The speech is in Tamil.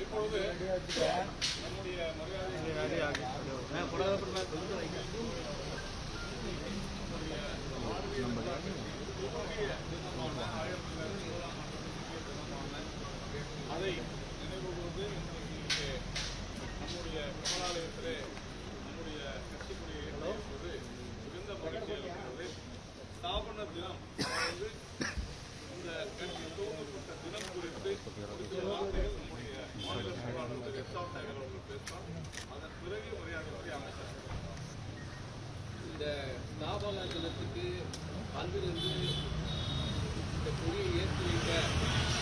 இப்பொழுது நம்முடைய மரியாதை அதை நினைவுகூர்ந்து இன்றைக்கு நம்முடைய கமலாலயத்திலே நம்முடைய கட்சிக்குடியை என்பது மிகுந்த மகிழ்ச்சியில் இருக்கிறது. ஸ்தாபன தினம் இந்த கட்சி துவங்கப்பட்ட தினம் குறித்து நம்முடைய மாநில செயலாளர் எஸ்ஆர் சேகர் அவர்கள் பேசினார். அதன் பிறகு மரியாதைக்குரிய அமைச்சர் இந்த ஸ்தாபன தினத்துக்கு அங்கிருந்து இந்த கொடியை ஏற்றி